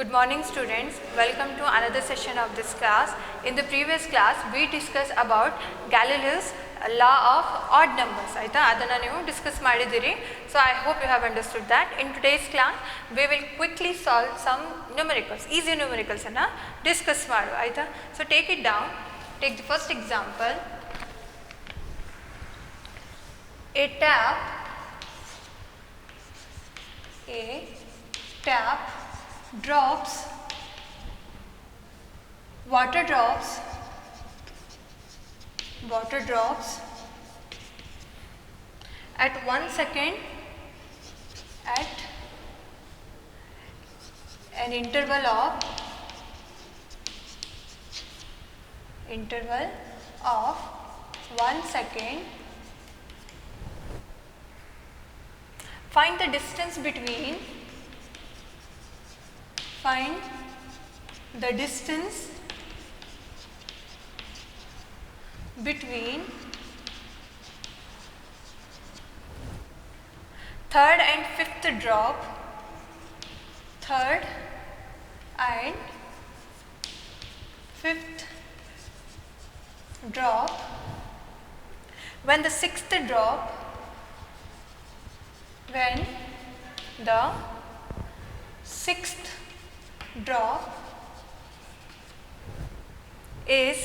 Good morning students, welcome to another session of this class. In the previous class we discussed about Galileo's law of odd numbers. ಆಯ್ತಾ ಅದನ್ನು ನೀವು discuss ಮಾಡಿದ್ದೀರಿ. So I hope you have understood that. In today's class we will quickly solve some numericals, easy numericals ಅನ್ನು discuss ಮಾಡು ಆಯ್ತಾ. So take it down, take the first example. A tap drops water drops at 1 second at an interval of 1 second. Find the distance between third and fifth drop. When the sixth drop is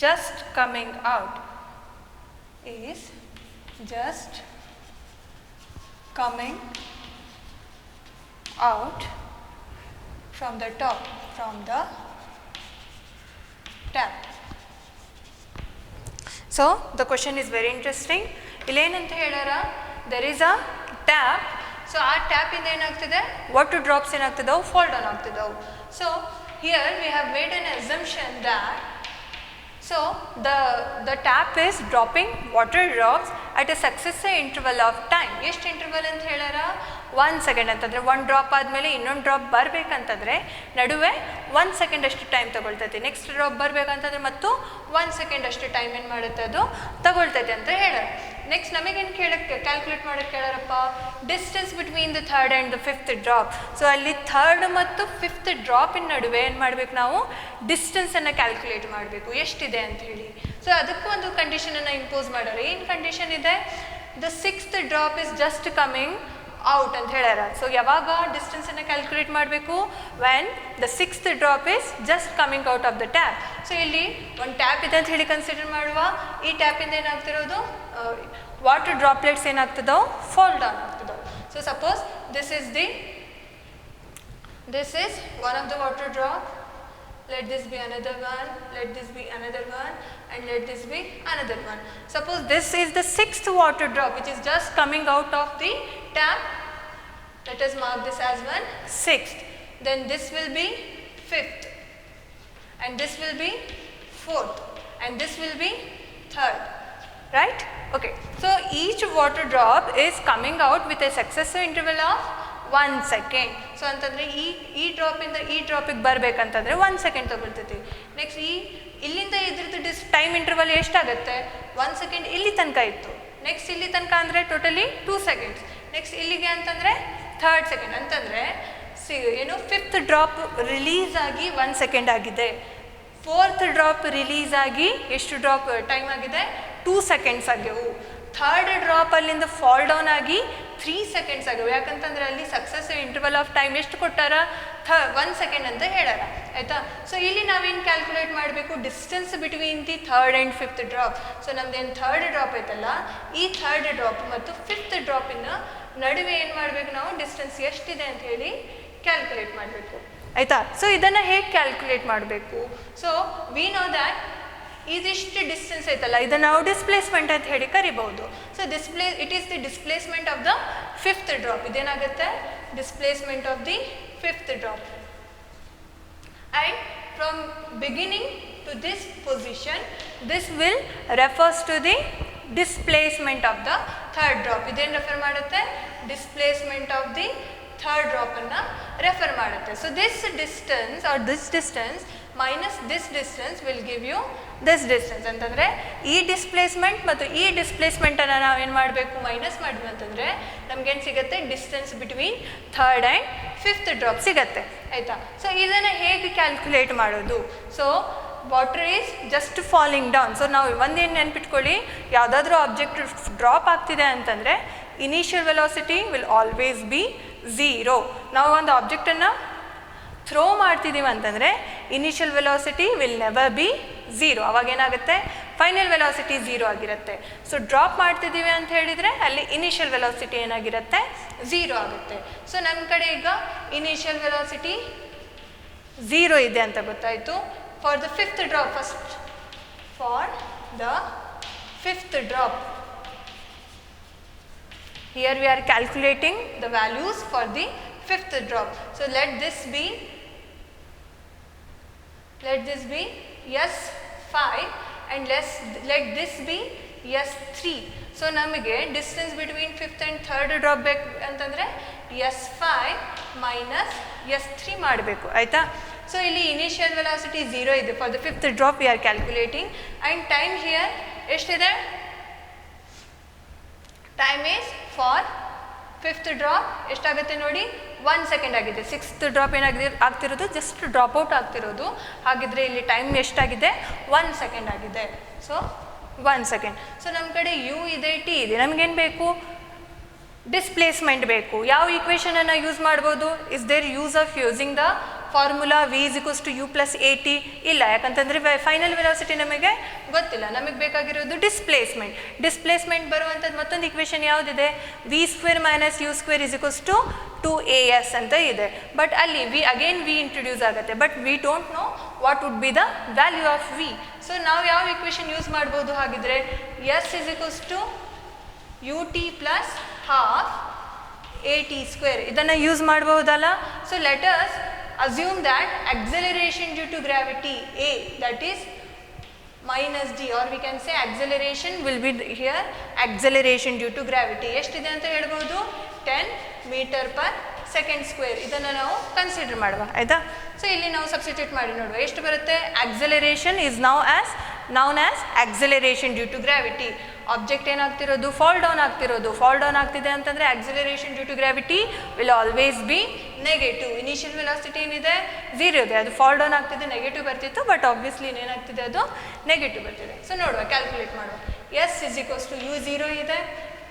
just coming out from the top, from the tap. So the question is very interesting. ಇಲ್ಲೇನಂತ ಹೇಳ್ಯಾರ, there is a tap. So ಆ tap ಇಂದ ಏನಾಗ್ತದೆ, water drops ಏನಾಗ್ತದವು, fall down ಆಗ್ತದವು. So here we have made an assumption that so the tap is dropping water drops at a successive interval of time. ಎಷ್ಟು interval ಅಂತ ಹೇಳ್ಯಾರ, 1 second ಅಂತಂದರೆ 1 drop ಆದಮೇಲೆ ಇನ್ನೊಂದು ಡ್ರಾಪ್ ಬರಬೇಕಂತಂದರೆ ನಡುವೆ 1 ಸೆಕೆಂಡ್ ಅಷ್ಟು ಟೈಮ್ ತಗೊಳ್ತೈತಿ. ನೆಕ್ಸ್ಟ್ ಡ್ರಾಪ್ ಬರಬೇಕಂತಂದ್ರೆ ಮತ್ತು 1 ಸೆಕೆಂಡ್ ಅಷ್ಟು ಟೈಮ್ ಏನು ಮಾಡುತ್ತೆ, ಅದು ತಗೊಳ್ತೈತೆ ಅಂತ ಹೇಳ್ಯಾರ. ನೆಕ್ಸ್ಟ್ ನಮಗೇನು ಕ್ಯಾಲ್ಕುಲೇಟ್ ಮಾಡೋಕ್ಕೆ ಕೇಳಾರಪ್ಪ, distance between the third and the fifth drop. So ಅಲ್ಲಿ ಥರ್ಡ್ ಮತ್ತು ಫಿಫ್ತ್ ಡ್ರಾಪಿನ ನಡುವೆ ಏನು ಮಾಡಬೇಕು, ನಾವು ಡಿಸ್ಟೆನ್ಸನ್ನು ಕ್ಯಾಲ್ಕುಲೇಟ್ ಮಾಡಬೇಕು ಎಷ್ಟಿದೆ ಅಂತ ಹೇಳಿ. ಸೊ ಅದಕ್ಕೂ ಒಂದು ಕಂಡೀಷನನ್ನು ಇಂಪೋಸ್ ಮಾಡೋರು. ಏನು ಕಂಡೀಷನ್ ಇದೆ, the sixth drop is just coming out ಅಂತ ಹೇಳ್ಯಾರ. ಸೊ ಯಾವಾಗ ಡಿಸ್ಟೆನ್ಸನ್ನು ಕ್ಯಾಲ್ಕುಲೇಟ್ ಮಾಡಬೇಕು, when the sixth drop is just coming out of the tap. So ಇಲ್ಲಿ ಒಂದು ಟ್ಯಾಪ್ ಇದೆ ಅಂತ ಹೇಳಿ ಕನ್ಸಿಡರ್ ಮಾಡುವ. ಈ ಟ್ಯಾಪಿಂದ ಏನಾಗ್ತಿರೋದು, ವಾಟರ್ ಡ್ರಾಪ್ಲೆಟ್ಸ್ ಏನಾಗ್ತದೋ, ಫಾಲ್ ಡೌನ್ ಆಗ್ತದೋ. So suppose this is one of the water drop. Let this be another one, let this be another one, and let this be another one. Suppose this is the sixth water drop which is just coming out of the tap. Let us mark this as one sixth. Then this will be fifth, and this will be fourth, and this will be third. Right? Okay. So each water drop is coming out with a successive interval of 1 second. So ಅಂತಂದರೆ ಈ ಡ್ರಾಪಿಂದ ಈ ಡ್ರಾಪಿಗೆ ಬರಬೇಕಂತಂದರೆ 1 second ತಗೊಳ್ತೈತಿ. Next ಇಲ್ಲಿಂದ ಇದ್ರದ್ದು time interval ಎಷ್ಟಾಗುತ್ತೆ, 1 second ಇಲ್ಲಿ ತನಕ ಇತ್ತು. Next ಇಲ್ಲಿ ತನಕ ಅಂದರೆ ಟೋಟಲಿ 2 ಸೆಕೆಂಡ್ಸ್. ನೆಕ್ಸ್ಟ್ ಇಲ್ಲಿಗೆ ಅಂತಂದರೆ 3rd ಸೆಕೆಂಡ್. ಅಂತಂದರೆ ಏನು, ಫಿಫ್ತ್ ಡ್ರಾಪ್ ರಿಲೀಸ್ ಆಗಿ 1 ಸೆಕೆಂಡ್ ಆಗಿದೆ. 4th ಡ್ರಾಪ್ ರಿಲೀಸ್ ಆಗಿ ಎಷ್ಟು ಡ್ರಾಪ್ ಟೈಮ್ ಆಗಿದೆ, 2 ಸೆಕೆಂಡ್ಸ್ ಆಗ್ಯವು. 3rd ಡ್ರಾಪ್ ಅಲ್ಲಿಂದ ಫಾಲ್ ಡೌನ್ ಆಗಿ 3 ಸೆಕೆಂಡ್ಸ್ ಆಗ್ಯವು. ಯಾಕಂತಂದ್ರೆ ಅಲ್ಲಿ ಸಕ್ಸೆಸಿವ್ ಇಂಟರ್ವಲ್ ಆಫ್ ಟೈಮ್ ಎಷ್ಟು ಕೊಟ್ಟಾರ, 1 ಸೆಕೆಂಡ್ ಅಂತ ಹೇಳ್ಯಾರ ಆಯಿತಾ. ಸೊ ಇಲ್ಲಿ ನಾವೇನು ಕ್ಯಾಲ್ಕುಲೇಟ್ ಮಾಡಬೇಕು, distance between the third and fifth drop. So ನಮ್ದೇನು ಥರ್ಡ್ ಡ್ರಾಪ್ ಐತಲ್ಲ, ಈ ಥರ್ಡ್ ಡ್ರಾಪ್ ಮತ್ತು ಫಿಫ್ತ್ ಡ್ರಾಪಿನ ನಡುವೆ ಏನು ಮಾಡಬೇಕು, ನಾವು ಡಿಸ್ಟೆನ್ಸ್ ಎಷ್ಟಿದೆ ಅಂತ ಹೇಳಿ ಕ್ಯಾಲ್ಕುಲೇಟ್ ಮಾಡಬೇಕು ಆಯಿತಾ. ಸೊ ಇದನ್ನು ಹೇಗೆ ಕ್ಯಾಲ್ಕುಲೇಟ್ ಮಾಡಬೇಕು, ಸೊ ವಿ ನೋ ದ್ಯಾಟ್ ಇದಿಷ್ಟು ಡಿಸ್ಟೆನ್ಸ್ ಐತಲ್ಲ, ಇದನ್ನು ನಾವು ಡಿಸ್ಪ್ಲೇಸ್ಮೆಂಟ್ ಅಂತ ಹೇಳಿ ಕರಿಬಹುದು. So it is the displacement of the fifth drop. ಇದೇನಾಗುತ್ತೆ, displacement of the fifth drop. And from beginning to this position this will refers to the displacement of the third drop. ಇದೇನು refer ಮಾಡುತ್ತೆ, displacement of the third ಡ್ರಾಪನ್ನು refer ಮಾಡುತ್ತೆ. So this distance minus this distance will give you this distance ಅಂತಂದರೆ ಈ displacement ಮತ್ತು ಈ ಡಿಸ್ಪ್ಲೇಸ್ಮೆಂಟನ್ನು ನಾವೇನು ಮಾಡಬೇಕು ಮೈನಸ್ ಮಾಡಿದ್ವಿ ಅಂತಂದರೆ ನಮಗೇನು ಸಿಗುತ್ತೆ distance between third and fifth drop ಸಿಗುತ್ತೆ ಆಯಿತಾ. ಸೊ ಇದನ್ನು ಹೇಗೆ ಕ್ಯಾಲ್ಕುಲೇಟ್ ಮಾಡೋದು? So water is just falling down. So ನಾವು ಒಂದೇನು ನೆನ್ಪಿಟ್ಕೊಳ್ಳಿ, ಯಾವುದಾದ್ರೂ ಆಬ್ಜೆಕ್ಟ್ ಡ್ರಾಪ್ ಆಗ್ತಿದೆ ಅಂತಂದರೆ initial velocity will always B 0. ನಾವು ಒಂದು ಆಬ್ಜೆಕ್ಟನ್ನು ಥ್ರೋ ಮಾಡ್ತಿದ್ದೀವಿ ಅಂತಂದರೆ initial velocity will never be 0. ಅವಾಗ ಏನಾಗುತ್ತೆ ಫೈನಲ್ ವೆಲಾಸಿಟಿ 0 ಆಗಿರುತ್ತೆ. ಸೊ ಡ್ರಾಪ್ ಮಾಡ್ತಿದ್ದೀವಿ ಅಂತ ಹೇಳಿದರೆ ಅಲ್ಲಿ ಇನಿಷಿಯಲ್ ವೆಲಾಸಿಟಿ ಏನಾಗಿರುತ್ತೆ 0 ಆಗುತ್ತೆ. ಸೊ ನಮ್ಮ ಕಡೆ ಈಗ ಇನಿಷಿಯಲ್ ವೆಲಾಸಿಟಿ 0 ಇದೆ ಅಂತ ಗೊತ್ತಾಯಿತು. For the fifth drop, first for the fifth drop, here we are calculating the values for the fifth drop. So let this be S5 and let this be S3. So ನಮಗೆ distance between fifth and third drop ಬೇಕು ಅಂತಂದರೆ S5 minus S3 ಮಾಡಬೇಕು ಆಯಿತಾ. So ಇಲ್ಲಿ initial velocity 0 ಇದೆ. For the fifth drop we are calculating and time here ಎಷ್ಟಿದೆ? Time is for fifth drop ಎಷ್ಟಾಗುತ್ತೆ ನೋಡಿ 1 ಸೆಕೆಂಡ್ ಆಗಿದೆ. ಸಿಕ್ಸ್ತ್ ಡ್ರಾಪ್ ಏನಾಗಿದೆ ಆಗ್ತಿರೋದು ಜಸ್ಟ್ ಡ್ರಾಪ್ ಔಟ್ ಆಗ್ತಿರೋದು. ಹಾಗಿದ್ರೆ ಇಲ್ಲಿ ಟೈಮ್ ಎಷ್ಟಾಗಿದೆ 1 ಸೆಕೆಂಡ್ ಆಗಿದೆ. So 1 second. ಸೊ ನಮ್ಮ ಕಡೆ ಯು ಇದೆ ಟಿ ಇದೆ, ನಮಗೇನು ಬೇಕು ಡಿಸ್ಪ್ಲೇಸ್ಮೆಂಟ್ ಬೇಕು. ಯಾವ ಈಕ್ವೇಷನನ್ನು ಯೂಸ್ ಮಾಡ್ಬೋದು? Is there use of using the formula v = u + at? ಇಲ್ಲ, ಯಾಕಂತಂದರೆ ಫೈನಲ್ ವೆಲಾಸಿಟಿ ನಮಗೆ ಗೊತ್ತಿಲ್ಲ. ನಮಗೆ ಬೇಕಾಗಿರೋದು ಡಿಸ್ಪ್ಲೇಸ್ಮೆಂಟ್ ಬರುವಂಥದ್ದು ಮತ್ತೊಂದು ಈಕ್ವೇಷನ್ ಯಾವುದಿದೆ? v² - u² = 2as ಅಂತ ಇದೆ. ಬಟ್ ಅಲ್ಲಿ ವಿ ಇಂಟ್ರೊಡ್ಯೂಸ್ ಆಗುತ್ತೆ. But we don't know what would be the value of v. So ನಾವು ಯಾವ ಈಕ್ವೇಷನ್ ಯೂಸ್ ಮಾಡ್ಬೋದು ಹಾಗಿದ್ರೆ? s = ut + half at². ಇದನ್ನು ಯೂಸ್ ಮಾಡಬಹುದಲ್ಲ? So let us assume that acceleration due to gravity A, that is minus d, or we can say acceleration will be here acceleration due to gravity. ಎಷ್ಟಿದೆ ಅಂತ ಹೇಳ್ಬೋದು? 10 m/s². ಇದನ್ನು ನಾವು consider ಮಾಡುವ ಆಯಿತಾ. So ಇಲ್ಲಿ ನಾವು ಸಬ್ಸ್ಟಿಟ್ಯೂಟ್ ಮಾಡಿ ನೋಡುವ ಎಷ್ಟು ಬರುತ್ತೆ. acceleration is now known as acceleration due to gravity. Object ಏನಾಗ್ತಿರೋದು ಫಾಲ್ ಡೌನ್ ಆಗ್ತಿದೆ ಅಂತಂದರೆ acceleration due to gravity will always be negative. Initial velocity ಏನಿದೆ 0 ಇದೆ, ಅದು ಫಾಲ್ ಡೌನ್ ಆಗ್ತಿದೆ ನೆಗೆಟಿವ್ ಬರ್ತಿತ್ತು. ಬಟ್ ಆಬ್ವಿಯಸ್ಲಿ ಏನಾಗ್ತಿದೆ ಅದು ನೆಗೆಟಿವ್ ಬರ್ತಿದೆ. ಸೊ ನೋಡುವ ಕ್ಯಾಲ್ಕುಲೇಟ್ ಮಾಡುವ. s = u 0 ಇದೆ,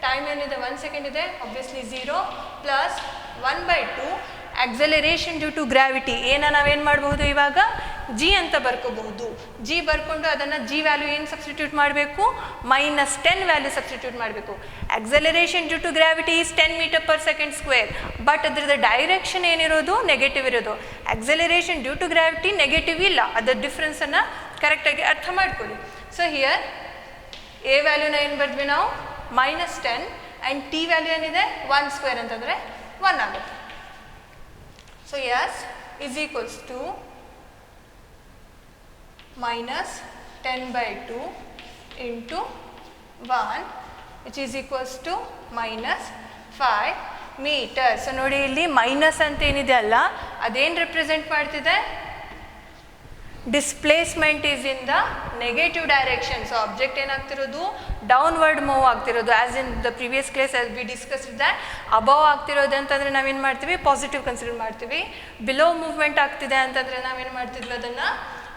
ಟೈಮ್ ಏನಿದೆ 1 ಸೆಕೆಂಡ್ ಇದೆ, obviously 0 + 1/2 acceleration due to gravity. ನಾವೇನು ಮಾಡಬಹುದು ಇವಾಗ g ಅಂತ ಬರ್ಕೋಬಹುದು. g ಬರ್ಕೊಂಡು ಅದನ್ನು g ವ್ಯಾಲ್ಯೂ ಏನು ಸಬ್ಸ್ಟಿಟ್ಯೂಟ್ ಮಾಡಬೇಕು? -10 ವ್ಯಾಲ್ಯೂ ಸಬ್ಸ್ಟಿಟ್ಯೂಟ್ ಮಾಡಬೇಕು. acceleration due to gravity is 10 m/s². But ಅದರದ ಡೈರೆಕ್ಷನ್ ಏನಿರೋದು ನೆಗೆಟಿವ್ ಇರೋದು. acceleration due to gravity negative ಇಲ್ಲ, ಅದರ ಡಿಫ್ರೆನ್ಸನ್ನು ಕರೆಕ್ಟಾಗಿ ಅರ್ಥ ಮಾಡ್ಕೊಳ್ಳಿ. ಸೊ ಹಿಯರ್ a ವ್ಯಾಲ್ಯೂನ ಏನು ಬರೆದ್ವಿ ನಾವು -10 ಆ್ಯಂಡ್ t ವ್ಯಾಲ್ಯೂ ಏನಿದೆ 1² ಅಂತಂದರೆ 1 ಆಗುತ್ತೆ. So s is equals to -10/2 into 1, which is equals to -5 meters. So ನೋಡಿ ಇಲ್ಲಿ ಮೈನಸ್ ಅಂತ ಏನಿದೆ ಅಲ್ಲ, ಅದೇನು ರಿಪ್ರೆಸೆಂಟ್ ಮಾಡ್ತಿದೆ? Displacement is in the negative direction. So object ಏನಾಗ್ತಿರೋದು ಡೌನ್ವರ್ಡ್ ಮೂವ್ ಆಗ್ತಿರೋದು. As in the previous class as we discussed that above ಆಗ್ತಿರೋದು ಅಂತಂದರೆ ನಾವೇನು ಮಾಡ್ತೀವಿ ಪಾಸಿಟಿವ್ ಕನ್ಸಿಡರ್ ಮಾಡ್ತೀವಿ. ಬಿಲೋ ಮೂವ್ಮೆಂಟ್ ಆಗ್ತಿದೆ ಅಂತಂದರೆ ನಾವೇನು ಮಾಡ್ತಿದ್ವಿ ಅದನ್ನು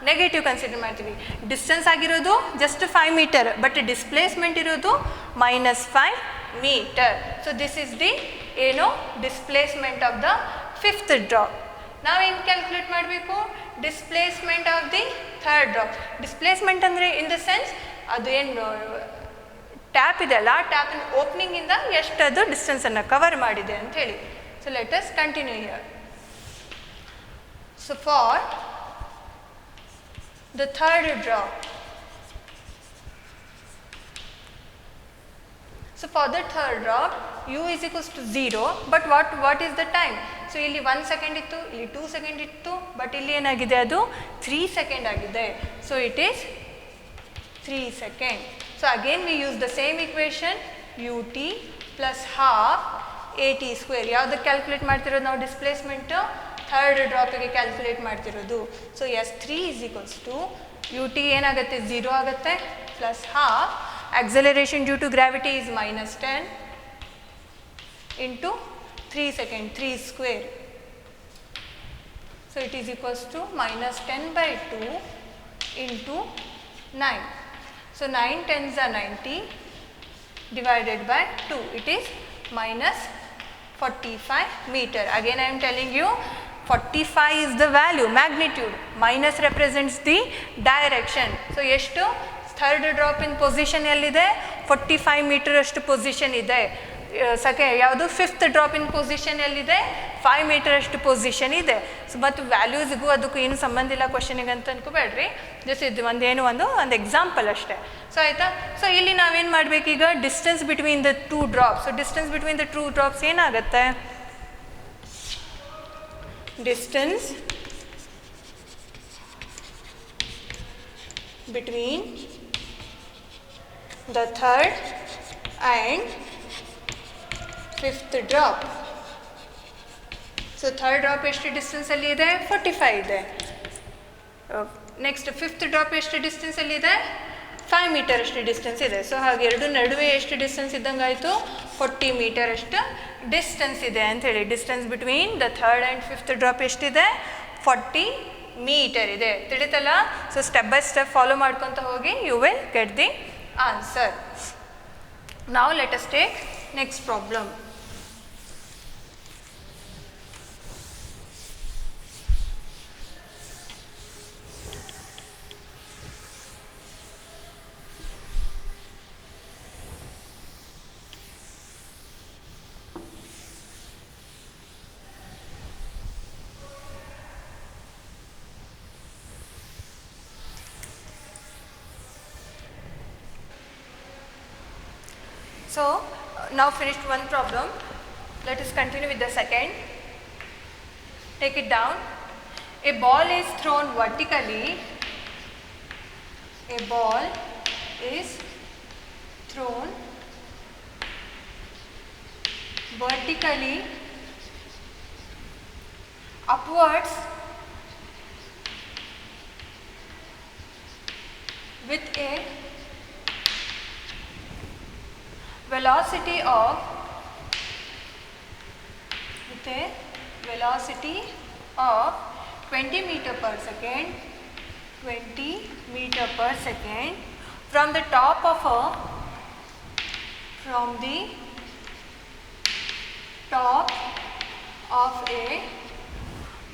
ನೆಗೆಟಿವ್ ಕನ್ಸಿಡರ್ ಮಾಡ್ತೀವಿ. ಡಿಸ್ಟೆನ್ಸ್ ಆಗಿರೋದು ಜಸ್ಟ್ 5 ಮೀಟರ್, ಬಟ್ ಡಿಸ್ಪ್ಲೇಸ್ಮೆಂಟ್ ಇರೋದು -5 meter. So this is the displacement of the fifth drop. ನಾವೇನು ಕ್ಯಾಲ್ಕುಲೇಟ್ ಮಾಡಬೇಕು? Displacement of the third drop. Displacement ಅಂದರೆ ಇನ್ ದ ಸೆನ್ಸ್ ಅದು ಏನು ಟ್ಯಾಪ್ ಇದೆ ಅಲ್ಲ, ಟ್ಯಾಪಿನ ಓಪನಿಂಗಿಂದ ಎಷ್ಟದು ಡಿಸ್ಟೆನ್ಸನ್ನು ಕವರ್ ಮಾಡಿದೆ ಅಂತ ಹೇಳಿ. So let us continue here. So for the third drop, so for the third drop u is equals to 0, but what is the time? So ಇಲ್ಲಿ 1 second ಇತ್ತು, ಇಲ್ಲಿ 2 ಸೆಕೆಂಡ್ ಇತ್ತು, ಬಟ್ ಇಲ್ಲಿ ಏನಾಗಿದೆ ಅದು 3 ಸೆಕೆಂಡ್ ಆಗಿದೆ. So it is 3 second. So again we use the same equation ut + half at². ಯಾವುದಕ್ಕೆ calculate ಮಾಡ್ತಿರೋದು ನಾವು? ಡಿಸ್ಪ್ಲೇಸ್ಮೆಂಟು ಥರ್ಡ್ ಡ್ರಾಪಿಗೆ ಕ್ಯಾಲ್ಕುಲೇಟ್ ಮಾಡ್ತಿರೋದು. So S3 is equals to ut ಏನಾಗುತ್ತೆ 0 ಆಗುತ್ತೆ plus half acceleration due to gravity is minus 10 into 3 second 3 square. So it is equals to minus 10 by 2 into 9. So 9 tens are 90 divided by 2. It is minus 45 meter. Again I am telling you 45 is the value, magnitude. Minus represents the direction. So ಎಷ್ಟು third drop ಇನ್ position ಎಲ್ಲಿದೆ 45 metre ಅಷ್ಟು position ಇದೆ. ಯಾವುದು fifth drop ಇನ್ position ಎಲ್ಲಿದೆ 5 metre ಅಷ್ಟು position ಇದೆ. So ಮತ್ತು ವ್ಯಾಲ್ಯೂಸ್ಗೂ ಅದಕ್ಕೂ ಏನು ಸಂಬಂಧ ಇಲ್ಲ ಕ್ವಶನಿಗೆ ಅಂತ ಅನ್ಕೋಬೇಡ್ರಿ, ಜಸ್ಟ್ ಇದು ಒಂದು ಎಕ್ಸಾಂಪಲ್ ಅಷ್ಟೇ. ಸೊ ಆಯಿತಾ. ಸೊ ಇಲ್ಲಿ ನಾವೇನು ಮಾಡಬೇಕೀಗ distance between the two drops. So distance between the two drops ಏನಾಗುತ್ತೆ, distance between the third and fifth drop. So third drop ಎಷ್ಟು ಡಿಸ್ಟೆನ್ಸ್ ಅಲ್ಲಿ ಇದೆ 45 ಇದೆ. ನೆಕ್ಸ್ಟ್ ಫಿಫ್ತ್ ಡ್ರಾಪ್ ಎಷ್ಟು ಡಿಸ್ಟೆನ್ಸ್ ಅಲ್ಲಿ ಇದೆ 5 ಮೀಟರ್ ಅಷ್ಟು ಡಿಸ್ಟೆನ್ಸ್ ಇದೆ. ಸೊ ಹಾಗೆ ಎರಡು ನಡುವೆ ಎಷ್ಟು ಡಿಸ್ಟೆನ್ಸ್ ಇದ್ದಂಗೆ ಆಯಿತು 40 ಮೀಟರ್ ಅಷ್ಟು ಡಿಸ್ಟೆನ್ಸ್ ಇದೆ ಅಂತ ಹೇಳಿ. Distance between the third and fifth drop ಎಷ್ಟಿದೆ 40 ಮೀಟರ್ ಇದೆ. ತಿಳಿತಲ್ಲ. So step by step follow ಮಾಡ್ಕೊತ ಹೋಗಿ you will get the answer. ನಾವು let us take next problem. So now finished one problem. Let us continue with the second. Take it down. A ball is thrown vertically. A ball is thrown vertically upwards with a velocity of 20 meter per second, 20 meter per second from the top of a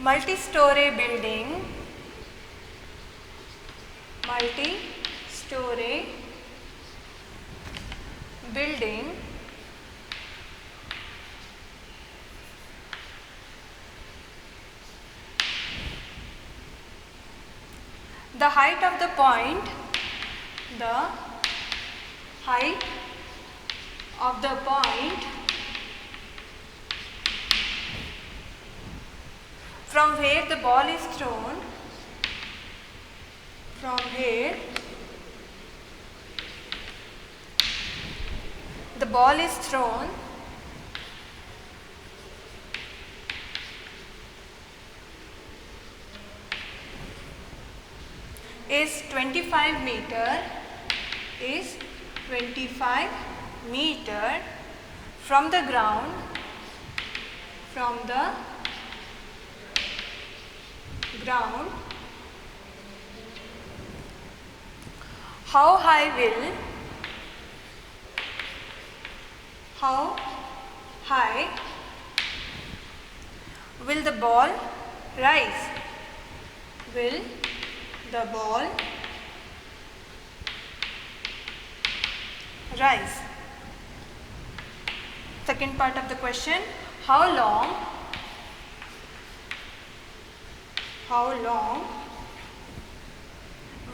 multi-story building, the height of the point from where the ball is thrown, is 25 meter from the ground, how high will the ball rise? Second part of the question, how long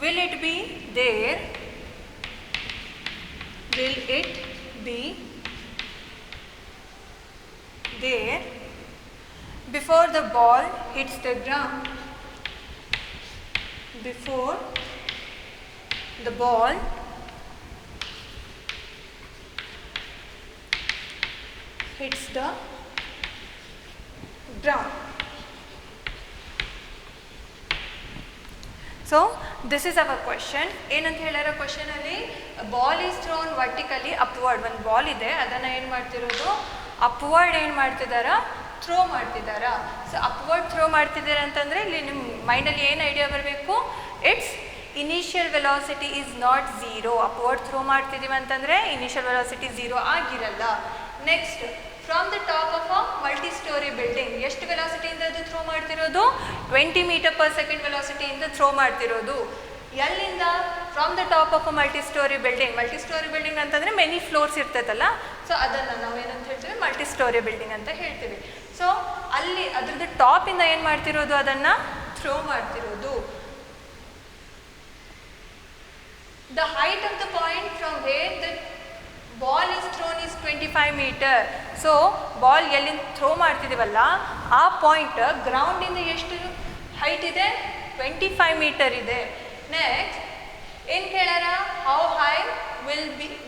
will it be there before the ball hits the ground? Before the ball hits the ground. So this is our question. ಏನಂತ ಹೇಳ್ಯಾರ ಕ್ವೆಶನಲ್ಲಿ, ball is thrown vertically upward. ಒಂದು ball ಇದೆ, ಅದನ್ನು ಏನು ಮಾಡ್ತಿರೋದು upward ಏನು ಮಾಡ್ತಿದ್ದಾರಾ ಥ್ರೋ ಮಾಡ್ತಿದ್ದಾರಾ. ಸೊ ಅಪ್ವರ್ಡ್ ಥ್ರೋ ಮಾಡ್ತಿದ್ದಾರೆ ಅಂತಂದರೆ ಇಲ್ಲಿ ನಿಮ್ಮ ಮೈಂಡಲ್ಲಿ ಏನು ಐಡಿಯಾ ಬರಬೇಕು, it's initial velocity is not zero. Upward throw ಮಾಡ್ತಿದ್ದೀವಿ ಅಂತಂದರೆ ಇನಿಷಿಯಲ್ ವೆಲಾಸಿಟಿ ಝೀರೋ ಆಗಿರಲ್ಲ. Next, from the top of a multi storey building, ಎಷ್ಟು ವೆಲಾಸಿಟಿಯಿಂದ ಅದು ಥ್ರೋ ಮಾಡ್ತಿರೋದು, 20 ಮೀಟರ್ ಪರ್ ಸೆಕೆಂಡ್ ವೆಲಾಸಿಟಿಯಿಂದ ಥ್ರೋ ಮಾಡ್ತಿರೋದು. ಎಲ್ಲಿಂದ, from the top of a multi storey building. Multi storey building ಅಂತಂದರೆ ಮೆನಿ ಫ್ಲೋರ್ಸ್ ಇರ್ತೈತಲ್ಲ, ಸೊ ಅದನ್ನು ನಾವು ಏನಂತ ಹೇಳ್ತೀವಿ, ಮಲ್ಟಿ ಸ್ಟೋರಿ ಬಿಲ್ಡಿಂಗ್ ಅಂತ ಹೇಳ್ತೀವಿ. ಸೊ ಅಲ್ಲಿ ಅದ್ರದ್ದು ಟಾಪಿಂದ ಏನು ಮಾಡ್ತಿರೋದು, ಅದನ್ನು ಥ್ರೋ ಮಾಡ್ತಿರೋದು. The height of the point from where the ball is thrown is 25 meter. So ball ಎಲ್ಲಿಂದ ಥ್ರೋ ಮಾಡ್ತಿದ್ದೀವಲ್ಲ ಆ ಪಾಯಿಂಟ್ ಗ್ರೌಂಡಿಂದ ಎಷ್ಟು ಹೈಟ್ ಇದೆ, 25 ಮೀಟರ್ ಇದೆ. ನೆಕ್ಸ್ಟ್ ಏನು ಕೇಳ್ಯಾರ, how high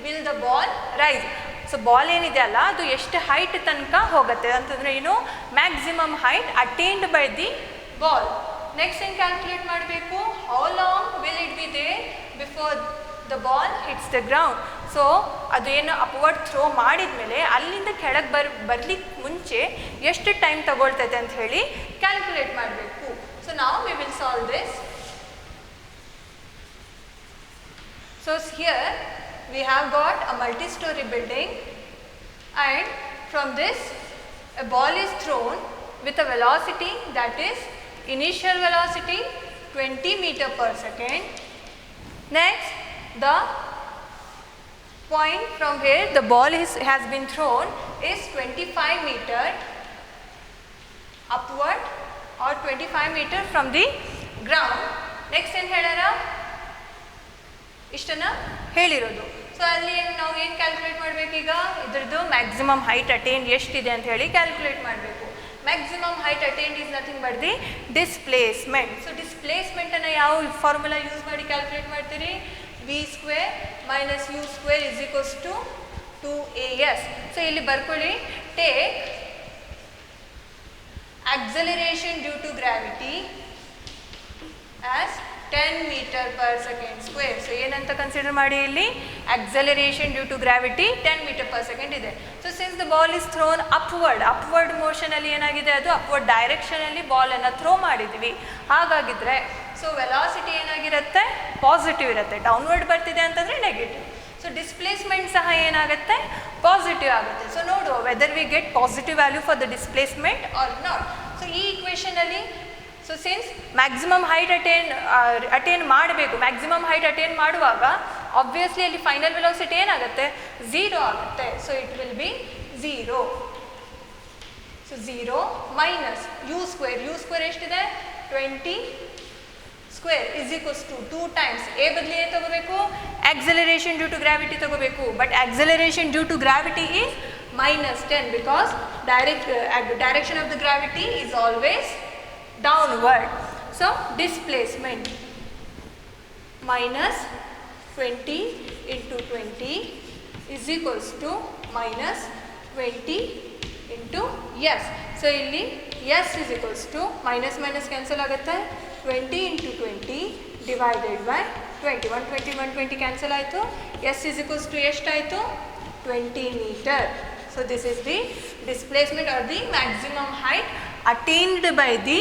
will the ball rise. So ball ಏನಿದೆ ಅಲ್ಲ ಅದು ಎಷ್ಟು ಹೈಟ್ ತನಕ ಹೋಗುತ್ತೆ ಅಂತಂದರೆ ಏನು, maximum height attained by the ball. Next ಏನು ಕ್ಯಾಲ್ಕುಲೇಟ್ ಮಾಡಬೇಕು, how long will it be there before the ball hits the ground. So ಅದು ಏನು ಅಪ್ವರ್ಡ್ ಥ್ರೋ ಮಾಡಿದ ಮೇಲೆ ಅಲ್ಲಿಂದ ಕೆಳಗೆ ಬರ್ಲಿಕ್ಕೆ ಮುಂಚೆ ಎಷ್ಟು ಟೈಮ್ ತಗೊಳ್ತೈತೆ ಅಂತ ಹೇಳಿ ಕ್ಯಾಲ್ಕುಲೇಟ್ ಮಾಡಬೇಕು. ಸೊ ನಾವು we will solve this. So here we have got a multi-story building, and from this a ball is thrown with a velocity that is initial velocity 20 meter per second. Next, the point from where the ball has been thrown is 25 meter upward or 25 meter from the ground. Next ಏನು ಹೇಳ್ಯಾರ, ಇಷ್ಟನ್ನು ಹೇಳಿರೋದು. So ಅಲ್ಲಿ ನಾವು ಏನು calculate ಮಾಡಬೇಕೀಗ, ಇದ್ರದ್ದು maximum height ಅಟೇನ್ಡ್ ಎಷ್ಟಿದೆ ಅಂತ ಹೇಳಿ ಕ್ಯಾಲ್ಕುಲೇಟ್ ಮಾಡಬೇಕು. Maximum height attained is nothing but the displacement. So ಡಿಸ್ಪ್ಲೇಸ್ಮೆಂಟನ್ನು ಯಾವ ಫಾರ್ಮುಲಾ ಯೂಸ್ ಮಾಡಿ ಕ್ಯಾಲ್ಕುಲೇಟ್ ಮಾಡ್ತೀರಿ, v² - u² = 2as. ಸೊ ಇಲ್ಲಿ ಬರ್ಕೊಳ್ಳಿ, take acceleration due to gravity as 10 meter per second square. So ಏನಂತ ಕನ್ಸಿಡರ್ ಮಾಡಿ, ಇಲ್ಲಿ acceleration due to gravity 10 meter per second ಇದೆ. So since the ball is thrown upward ಮೋಷನಲ್ಲಿ ಏನಾಗಿದೆ, ಅದು ಅಪ್ವರ್ಡ್ ಡೈರೆಕ್ಷನಲ್ಲಿ ಬಾಲನ್ನು ಥ್ರೋ ಮಾಡಿದ್ವಿ. ಹಾಗಾಗಿದ್ರೆ ಸೊ ವೆಲಾಸಿಟಿ ಏನಾಗಿರುತ್ತೆ, ಪಾಸಿಟಿವ್ ಇರುತ್ತೆ. ಡೌನ್ವರ್ಡ್ ಬರ್ತಿದೆ ಅಂತಂದರೆ ನೆಗೆಟಿವ್. ಸೊ ಡಿಸ್ಪ್ಲೇಸ್ಮೆಂಟ್ ಸಹ ಏನಾಗುತ್ತೆ, ಪಾಸಿಟಿವ್ ಆಗುತ್ತೆ. ಸೊ ನೋಡುವ whether we get positive value for the displacement or not. So ಈ ಇಕ್ವೇಷನಲ್ಲಿ so since maximum height attain ಮಾಡಬೇಕು, ಮ್ಯಾಕ್ಸಿಮಮ್ ಹೈಟ್ ಅಟೇನ್ ಮಾಡುವಾಗ ಆಬ್ವಿಯಸ್ಲಿ ಅಲ್ಲಿ ಫೈನಲ್ ವೆಲಾಸಿಟಿ ಏನಾಗುತ್ತೆ, 0 ಆಗುತ್ತೆ. So it will be 0. So 0 minus u² ಎಷ್ಟಿದೆ, 20² = 2 ಟೈಮ್ಸ್ ಎ ಬದಲಿ ಏನು ತಗೋಬೇಕು, acceleration due to gravity ತಗೋಬೇಕು. But acceleration due to gravity is -10 because direction of the gravity is always downward. So displacement -20 into 20 is equals to -20 into s. So ಇಲ್ಲಿ s is equals to minus cancel ಆಗುತ್ತೆ, 20 into 20 divided by 20. 120 cancel ಆಯಿತು. s is equals to ಎಷ್ಟಾಯಿತು, 20 meter. So this is the displacement or the maximum height attained by the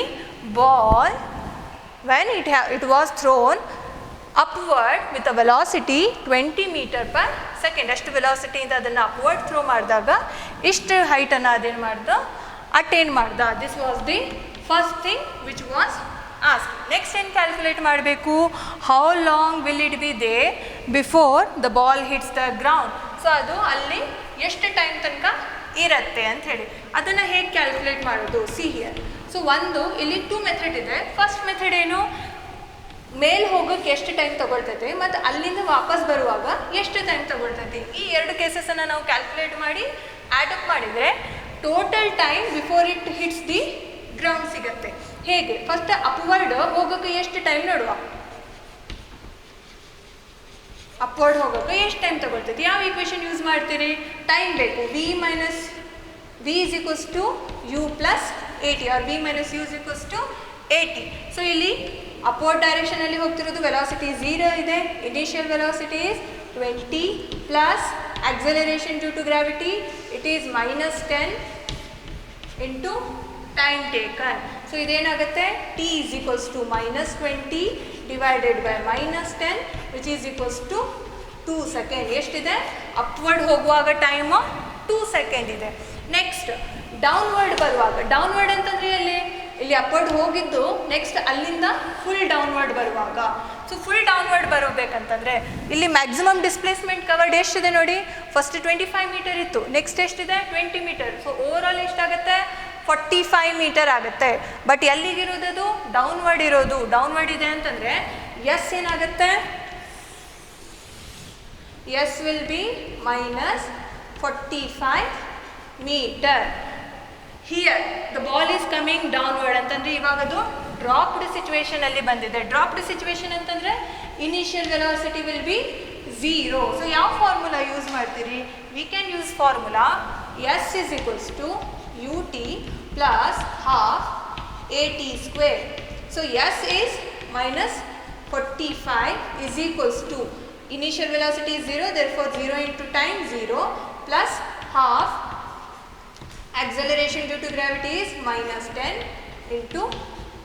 ball when it was thrown upward with a velocity 20 meter per second. ಅಷ್ಟು ವೆಲಾಸಿಟಿಯಿಂದ ಅದನ್ನು upward throw ಮಾಡಿದಾಗ ಇಷ್ಟು ಹೈಟನ್ನು ಅದೇನು ಮಾಡ್ದ, attain ಮಾಡ್ದ. This was the first thing which was ask. Next ಏನು calculate ಮಾಡಬೇಕು, how long will it be there before the ball hits the ground. So ಅದು ಅಲ್ಲಿ ಎಷ್ಟು ಟೈಮ್ ತನಕ ಇರುತ್ತೆ ಅಂತ ಹೇಳಿ ಅದನ್ನು ಹೇಗೆ ಕ್ಯಾಲ್ಕುಲೇಟ್ ಮಾಡೋದು, ಸಿ ಹಿಯರ್. ಸೊ ಇಲ್ಲಿ 2 ಮೆಥಡ್ ಇದೆ. ಫಸ್ಟ್ ಮೆಥಡ್ ಏನು, ಮೇಲ್ ಹೋಗೋಕ್ಕೆ ಎಷ್ಟು ಟೈಮ್ ತೊಗೊಳ್ತೈತೆ ಮತ್ತು ಅಲ್ಲಿಂದ ವಾಪಸ್ ಬರುವಾಗ ಎಷ್ಟು ಟೈಮ್ ತೊಗೊಳ್ತೈತಿ. ಈ 2 ಕೇಸಸನ್ನು ನಾವು ಕ್ಯಾಲ್ಕುಲೇಟ್ ಮಾಡಿ ಆ್ಯಡ್ ಅಪ್ ಮಾಡಿದರೆ total time before it hits the ground ಸಿಗುತ್ತೆ. ಹೇಗೆ, ಫಸ್ಟ್ ಅಪ್ವರ್ಡ್ ಹೋಗೋಕ್ಕೆ ಎಷ್ಟು ಟೈಮ್ ನೋಡುವ, ಅಪ್ವರ್ಡ್ ಹೋಗೋಕ್ಕೆ ಎಷ್ಟು ಟೈಮ್ ತೊಗೊಳ್ತೈತಿ. ಯಾವ ಈಕ್ವೇಷನ್ ಯೂಸ್ ಮಾಡ್ತೀರಿ, ಟೈಮ್ ಬೇಕು. v is equals to u plus 80 or v minus u is equals to 80. So ಇಲ್ಲಿ ಅಪ್ವರ್ಡ್ ಡೈರೆಕ್ಷನಲ್ಲಿ ಹೋಗ್ತಿರೋದು ವೆಲಾಸಿಟಿ 0 ಇದೆ. Initial velocity is 20 plus acceleration due to gravity, it is -10 into time taken. So ಇದೇನಾಗುತ್ತೆ, t is equals to -20 divided by -10 which is equals to 2 second. ಎಷ್ಟಿದೆ? Upward ಹೋಗುವಾಗ time 2 second ಇದೆ. Next downward ಬರುವಾಗ, downward ಅಂತಂದರೆ ಇಲ್ಲಿ upward ಹೋಗಿದ್ದು next ಅಲ್ಲಿಂದ full downward ಬರುವಾಗ. So full downward ಬರಬೇಕಂತಂದರೆ ಇಲ್ಲಿ ಮ್ಯಾಕ್ಸಿಮಮ್ ಡಿಸ್ಪ್ಲೇಸ್ಮೆಂಟ್ ಕವರ್ಡ್ ಎಷ್ಟಿದೆ ನೋಡಿ, ಫಸ್ಟ್ 25 ಮೀಟರ್ ಇತ್ತು, ನೆಕ್ಸ್ಟ್ ಎಷ್ಟಿದೆ 20 ಮೀಟರ್. ಸೊ ಓವರ್ ಆಲ್ ಎಷ್ಟಾಗುತ್ತೆ 45 ಮೀಟರ್ ಆಗುತ್ತೆ. ಬಟ್ ಎಲ್ಲಿಗಿರೋದು ಡೌನ್ವರ್ಡ್ ಇರೋದು, ಡೌನ್ವರ್ಡ್ ಇದೆ ಅಂತಂದರೆ ಎಸ್ ಏನಾಗುತ್ತೆ, s will be -45 metre. Here the ball is coming downward ಅಂತಂದರೆ ಇವಾಗ ಅದು ಡ್ರಾಪ್ಡ್ ಸಿಚುವೇಶನ್ ಅಲ್ಲಿ ಬಂದಿದೆ. ಡ್ರಾಪ್ಡ್ ಸಿಚುವೇಶನ್ ಅಂತಂದರೆ initial velocity will be 0. So ಯಾವ ಫಾರ್ಮುಲಾ ಯೂಸ್ ಮಾಡ್ತೀರಿ? We can use formula s is equals to ut plus half at square. So s is -45 is equals to initial velocity is 0, therefore 0 into time 0 plus half acceleration due to gravity is -10 into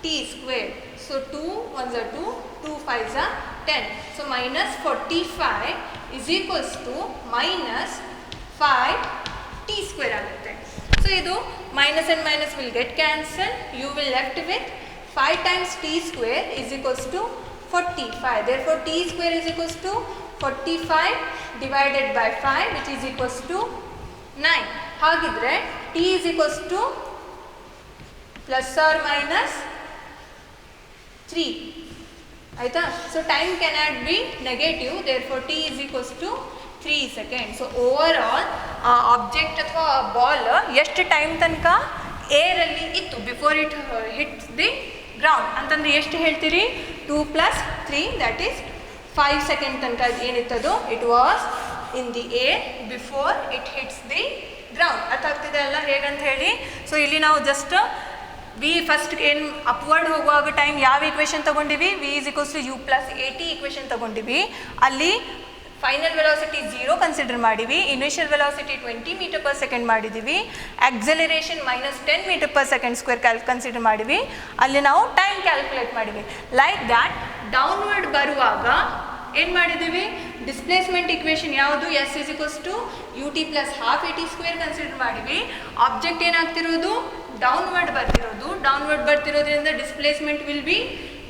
t square. So 2 1s are 2, 2 5s are 10. So -45 is equals to -5 t square ಆಗುತ್ತೆ. So ಇದು minus and minus will get cancelled. You will left with 5 times t square is equals to 45. Therefore t square is equals to 45 divided by 5 which is equals to 9. ಹಾಗಿದ್ರೆ t is equals to plus or minus 3 ಆಯ್ತಾ. So time cannot be negative, therefore t is equals to 3 seconds. So over all ಆ object ಅಥವಾ ball ಎಷ್ಟು time ತನಕ ಏರಲ್ಲಿ ಇತ್ತು before it hits the ground ಅಂತಂದರೆ ಎಷ್ಟು ಹೇಳ್ತೀರಿ? 2 + 3 ದಟ್ ಈಸ್ 5 ಸೆಕೆಂಡ್ ತನಕ ಏನಿತ್ತದು it was in the air before it hits the ground. ಅರ್ಥ ಆಗ್ತಿದೆ ಅಲ್ಲ ಹೇಗಂತ ಹೇಳಿ? ಸೊ ಇಲ್ಲಿ ನಾವು ಜಸ್ಟ್ ವಿ ಫಸ್ಟ್ ಏನು ಅಪ್ವರ್ಡ್ ಹೋಗುವಾಗ ಟೈಮ್ ಯಾವ ಈಕ್ವೇಷನ್ ತೊಗೊಂಡಿವಿ? v is equals to u plus at equation ತೊಗೊಂಡಿವಿ. ಅಲ್ಲಿ ಫೈನಲ್ ವೆಲಾಸಿಟಿ 0 ಕನ್ಸಿಡರ್ ಮಾಡಿವಿ, initial velocity 20 meter per second ಮಾಡಿದ್ದೀವಿ, acceleration -10 meter per second square consider ಮಾಡಿವಿ. ಅಲ್ಲಿ ನಾವು ಟೈಮ್ ಕ್ಯಾಲ್ಕುಲೇಟ್ ಮಾಡಿವಿ. ಲೈಕ್ ದ್ಯಾಟ್ ಡೌನ್ವರ್ಡ್ ಬರುವಾಗ ಏನು ಮಾಡಿದ್ದೀವಿ? ಡಿಸ್ಪ್ಲೇಸ್ಮೆಂಟ್ ಇಕ್ವೇಷನ್ ಯಾವುದು? S is equals to ut plus half at square consider ಮಾಡಿವಿ. ಆಬ್ಜೆಕ್ಟ್ ಏನಾಗ್ತಿರೋದು? ಡೌನ್ವರ್ಡ್ ಬರ್ತಿರೋದು. ಡೌನ್ವರ್ಡ್ ಬರ್ತಿರೋದ್ರಿಂದ displacement will be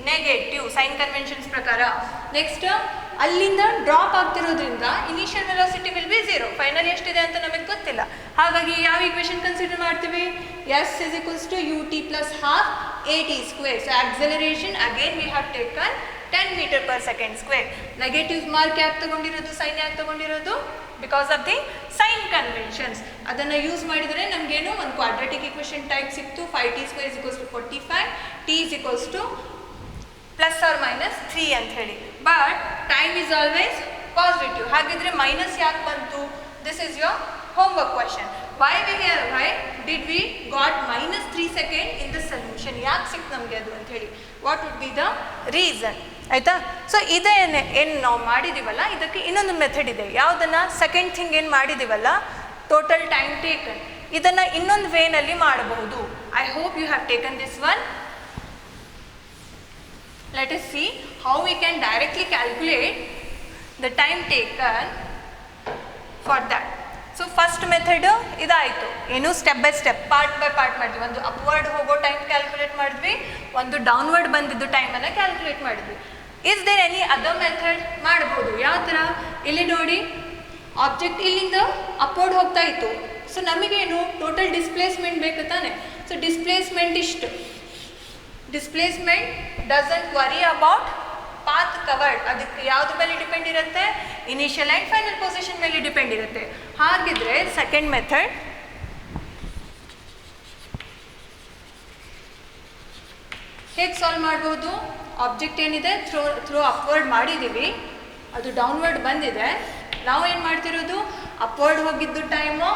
negative sign conventions ಪ್ರಕಾರ. ನೆಕ್ಸ್ಟ್ ಅಲ್ಲಿಂದ ಡ್ರಾಪ್ ಆಗ್ತಿರೋದ್ರಿಂದ initial velocity will be 0. Final ಎಷ್ಟಿದೆ ಅಂತ ನಮಗೆ ಗೊತ್ತಿಲ್ಲ. ಹಾಗಾಗಿ ಯಾವ ಈಕ್ವೇಷನ್ ಕನ್ಸಿಡರ್ ಮಾಡ್ತೀವಿ? S is equals to ut plus half at square. So acceleration again we have taken 10 meter per second square. Negative mark ಯಾಕೆ ತಗೊಂಡಿರೋದು? ಸೈನ್ ಯಾಕೆ ತಗೊಂಡಿರೋದು? Because of the sign conventions. ಅದನ್ನು ಯೂಸ್ ಮಾಡಿದರೆ ನಮಗೇನು ಒಂದು ಕ್ವಾಡ್ರಾಟಿಕ್ ಇಕ್ವೇಷನ್ ಟೈಪ್ ಸಿಕ್ತು. 5t square is equals to 45, t is equals to plus or minus 3 ಅಂತ ಹೇಳಿ. But time is always positive. ಹಾಗಿದ್ರೆ ಮೈನಸ್ ಯಾಕೆ ಬಂತು? This is your homework question. Why did we got -3 second in the solution? ಯಾಕೆ ಸಿಕ್ತು ನಮಗೆ ಅದು ಅಂತ ಹೇಳಿ? What would be the reason? ಆಯಿತಾ. ಸೊ ಇದೇನು ನಾವು ಮಾಡಿದ್ದೀವಲ್ಲ, ಇದಕ್ಕೆ ಇನ್ನೊಂದು ಮೆಥಡ್ ಇದೆ. ಯಾವುದನ್ನು? ಸೆಕೆಂಡ್ ಥಿಂಗ್ ಏನು ಮಾಡಿದ್ದೀವಲ್ಲ, ಟೋಟಲ್ ಟೈಮ್ ಟೇಕನ್, ಇದನ್ನು ಇನ್ನೊಂದು ವೇನಲ್ಲಿ ಮಾಡಬಹುದು. I hope you have taken this one. Let us see how we can directly calculate the time taken for that. So first method ಇದಾಯಿತು. ಏನು? Step by step, part by part ಮಾಡಿದ್ವಿ. ಒಂದು upward ಹೋಗೋ time calculate ಮಾಡಿದ್ವಿ, ಒಂದು downward ಬಂದಿದ್ದು ಟೈಮನ್ನು calculate ಮಾಡಿದ್ವಿ. Is there any other method? ಮಾಡ್ಬೋದು. ಯಾವ ಥರ? ಇಲ್ಲಿ ನೋಡಿ, ಆಬ್ಜೆಕ್ಟ್ ಇಲ್ಲಿಂದ ಅಪ್ವರ್ಡ್ ಹೋಗ್ತಾ ಇತ್ತು. ಸೊ ನಮಗೇನು? ಟೋಟಲ್ ಡಿಸ್ಪ್ಲೇಸ್ಮೆಂಟ್ ಬೇಕು ತಾನೆ. ಸೊ ಡಿಸ್ಪ್ಲೇಸ್ಮೆಂಟ್ ಇಷ್ಟು. Displacement doesn't worry about path covered. ಅದಕ್ಕೆ ಯಾವ್ದ್ರ ಮೇಲೆ ಡಿಪೆಂಡ್ ಇರುತ್ತೆ? ಇನಿಷಿಯಲ್ ಆ್ಯಂಡ್ ಫೈನಲ್ ಪೊಸಿಷನ್ ಮೇಲೆ ಡಿಪೆಂಡ್ ಇರುತ್ತೆ. ಹಾಗಿದ್ರೆ ಸೆಕೆಂಡ್ ಮೆಥಡ್ ಹೇಗೆ ಸಾಲ್ವ್ ಮಾಡ್ಬೋದು? ಆಬ್ಜೆಕ್ಟ್ ಏನಿದೆ ಥ್ರೋ ಅಪ್ವರ್ಡ್ ಮಾಡಿದ್ದೀವಿ, ಅದು ಡೌನ್ವರ್ಡ್ ಬಂದಿದೆ. ನಾವು ಏನು ಮಾಡ್ತಿರೋದು? ಅಪ್ವರ್ಡ್ ಹೋಗಿದ್ದು ಟೈಮು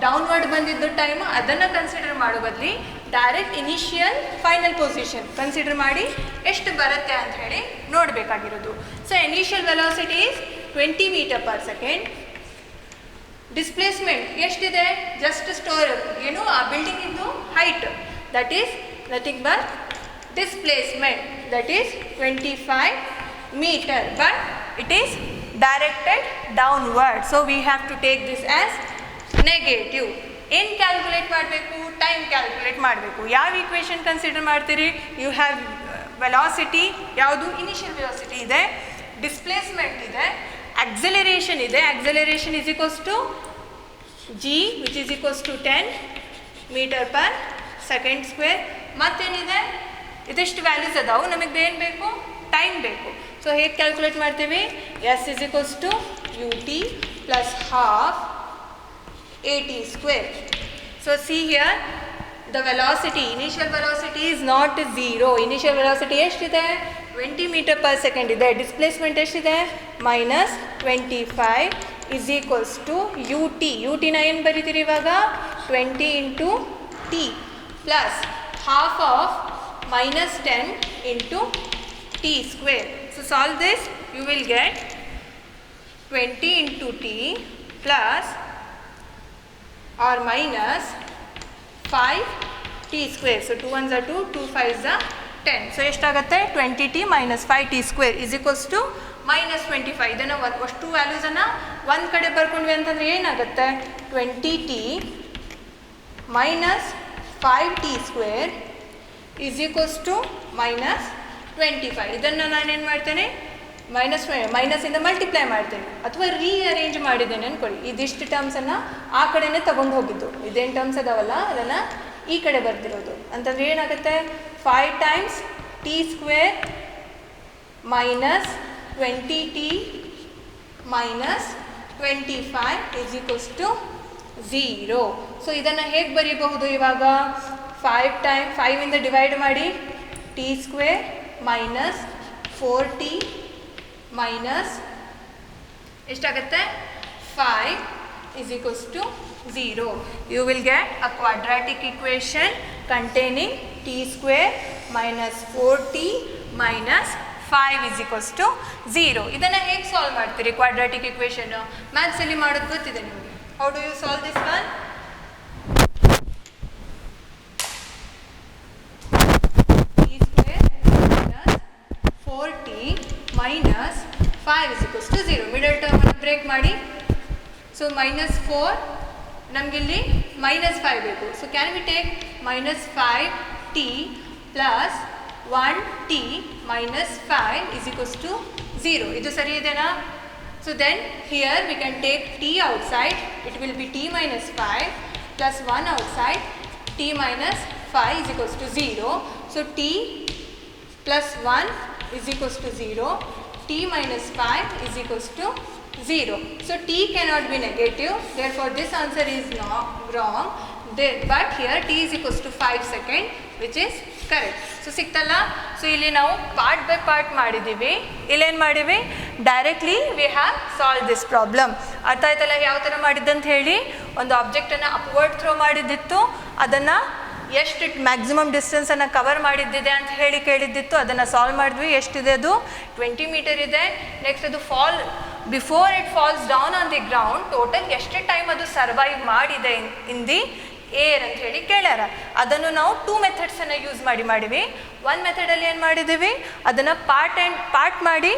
ಡೌನ್ವರ್ಡ್ ಬಂದಿದ್ದು ಟೈಮ್ ಅದನ್ನು ಕನ್ಸಿಡರ್ ಮಾಡೋ ಬದಲಿ direct initial final position consider ಮಾಡಿ ಎಷ್ಟು ಬರುತ್ತೆ ಅಂತ ಹೇಳಿ ನೋಡಬೇಕಾಗಿರೋದು. So initial velocity is 20 meter per second. Displacement ಎಷ್ಟಿದೆ, ಜಸ್ಟ್ ಸ್ಟೋರ್ ಏನು ಆ ಬಿಲ್ಡಿಂಗ್ ಇಂದು height, that is nothing but displacement, that is 25 meter, but it is directed downward, so we have to take this as negative. ಏನು calculate ಮಾಡಬೇಕು, time calculate ಮಾಡಬೇಕು. ಯಾವ equation consider ಮಾಡ್ತೀರಿ, you have velocity ಯಾವುದು, initial velocity ಇದೆ, displacement ಇದೆ, acceleration ಇದೆ. Acceleration is equals to g which is equals to 10 meter per second square. ಮತ್ತೇನಿದೆ, ಇದಿಷ್ಟು ವ್ಯಾಲ್ಯೂಸ್ ಅದಾವು, ನಮಗೆ ಏನು ಬೇಕು, ಟೈಮ್ ಬೇಕು. ಸೊ ಹೇಗೆ ಕ್ಯಾಲ್ಕುಲೇಟ್ ಮಾಡ್ತೀವಿ, s is equals to u t plus half a t square. So see here the velocity, initial velocity is not zero. Initial velocity ಎಷ್ಟಿದೆ, 20 ಮೀಟರ್ ಪರ್ ಸೆಕೆಂಡ್ ಇದೆ. ಡಿಸ್ಪ್ಲೇಸ್ಮೆಂಟ್ ಎಷ್ಟಿದೆ, minus 25 is equals to u t. U ಟಿನ ಏನು ಬರೀತೀರಿ ಇವಾಗ, 20 into t plus half of minus 10 into t square. So solve this, you will get 20 into t plus or minus 5 t square. So 2 ones are 2, 2 5s are 10. So ಎಷ್ಟಾಗುತ್ತೆ, 20t minus 5t square is equals to minus 25. ಇದನ್ನು ಅಷ್ಟು ವ್ಯಾಲ್ಯೂಸನ್ನು ಒಂದು ಕಡೆ ಬರ್ಕೊಂಡ್ವಿ ಅಂತಂದರೆ ಏನಾಗುತ್ತೆ, 20t minus 5t square is equals to minus 25. ಇದನ್ನು ನಾನೇನು ಮಾಡ್ತೇನೆ, ಮೈನಸ್ಸಿಂದ ಮಲ್ಟಿಪ್ಲೈ ಮಾಡ್ತೇನೆ ಅಥವಾ ರೀಅರೇಂಜ್ ಮಾಡಿದ್ದೇನೆ ಅಂದ್ಕೊಳ್ಳಿ. ಇದಿಷ್ಟು ಟರ್ಮ್ಸನ್ನು ಆ ಕಡೆನೇ ತಗೊಂಡು ಹೋಗಿದ್ದು, ಇದೇನು ಟರ್ಮ್ಸ್ ಅದಾವಲ್ಲ ಅದನ್ನು ಈ ಕಡೆ ಬರ್ತಿರೋದು ಅಂತಂದರೆ ಏನಾಗುತ್ತೆ, 5 times T square minus 20t minus 25 is equals to 0. So ಇದನ್ನು ಹೇಗೆ ಬರೀಬಹುದು ಇವಾಗ, 5 ಇಂದ ಡಿವೈಡ್ ಮಾಡಿ, T square minus 4t minus ಎಷ್ಟಾಗುತ್ತೆ, 5 is equals to 0. You will get a quadratic equation containing t square minus 4t minus 5 is equals to 0. ಇದನ್ನು ಹೇಗೆ solve ಮಾಡ್ತೀರಿ, quadratic equation ಮ್ಯಾಥ್ಸಲ್ಲಿ ಮಾಡೋದು ಗೊತ್ತಿದೆ ನಿಮಗೆ. How do you solve this one? T square minus 4t minus 5 is equals to 0. Middle term ಅನ್ನು break ಮಾಡಿ. So minus 4 ನಮಗಿಲ್ಲಿ minus 5 ಬೇಕು. So can we take minus 5t plus 1t minus 5 is equals to 0. ಇದು ಸರಿ ಇದೆನಾ? So then here we can take t outside, it will be t minus 5 plus 1 outside, t minus 5 is equals to 0. So t plus 1 is equals to 0, t minus 5 is equals to 0. So t cannot be negative, therefore this answer is not wrong. But here t is equals to 5 seconds, which is correct. So ಸಿಕ್ತಲ್ಲ. So ಇಲ್ಲಿ ನಾವು part by part ಮಾಡಿದ್ದೀವಿ. ಇಲ್ಲೇನು ಮಾಡಿವಿ, directly we have solve this problem. ಅರ್ಥ ಆಯ್ತಲ್ಲ ಯಾವ ಥರ ಮಾಡಿದ್ದಂತ ಹೇಳಿ. ಒಂದು ಆಬ್ಜೆಕ್ಟನ್ನು ಅಪ್ವರ್ಡ್ ಥ್ರೋ ಮಾಡಿದ್ದಿತ್ತು, ಅದನ್ನು ಎಷ್ಟು ಮ್ಯಾಕ್ಸಿಮಮ್ ಡಿಸ್ಟೆನ್ಸನ್ನು ಕವರ್ ಮಾಡಿದ್ದಿದೆ ಅಂತ ಹೇಳಿ ಕೇಳಿದ್ದಿತ್ತು, ಅದನ್ನು ಸಾಲ್ವ್ ಮಾಡಿದ್ವಿ. ಎಷ್ಟಿದೆ ಅದು, 20 ಮೀಟರ್ ಇದೆ. ನೆಕ್ಸ್ಟ್ ಅದು before it falls down on the ground total ಎಷ್ಟು ಟೈಮ್ ಅದು ಸರ್ವೈವ್ ಮಾಡಿದೆ ಇನ್ ದಿ ಏರ್ ಅಂತ ಹೇಳಿ ಕೇಳ್ಯಾರ. ಅದನ್ನು ನಾವು 2 ಮೆಥಡ್ಸನ್ನು ಯೂಸ್ ಮಾಡಿವಿ. ಒಂದು ಮೆಥಡಲ್ಲಿ ಏನು ಮಾಡಿದ್ದೀವಿ, ಅದನ್ನು ಪಾರ್ಟ್ ಮಾಡಿ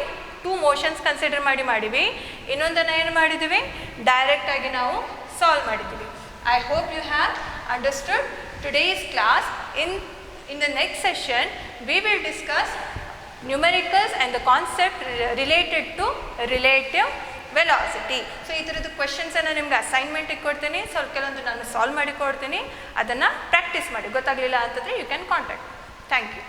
2 ಮೋಷನ್ಸ್ ಕನ್ಸಿಡರ್ ಮಾಡಿವಿ. ಇನ್ನೊಂದನ್ನು ಏನು ಮಾಡಿದ್ದೀವಿ, ಡೈರೆಕ್ಟಾಗಿ ನಾವು ಸಾಲ್ವ್ ಮಾಡಿದ್ದೀವಿ. I hope you have understood today's class. In the next session we will discuss numericals and the concept related to relative velocity. So ಈ ಥರದ್ದು ಕ್ವೆಶನ್ಸನ್ನು ನಿಮ್ಗೆ ಅಸೈನ್ಮೆಂಟಿಗೆ ಕೊಡ್ತೀನಿ, ಸ್ವಲ್ಪ ಕೆಲವೊಂದು ನಾನು ಸಾಲ್ವ್ ಮಾಡಿ ಕೊಡ್ತೀನಿ. ಅದನ್ನು ಪ್ರಾಕ್ಟೀಸ್ ಮಾಡಿ. ಗೊತ್ತಾಗಲಿಲ್ಲ ಅಂತಂದರೆ you can contact. Thank you.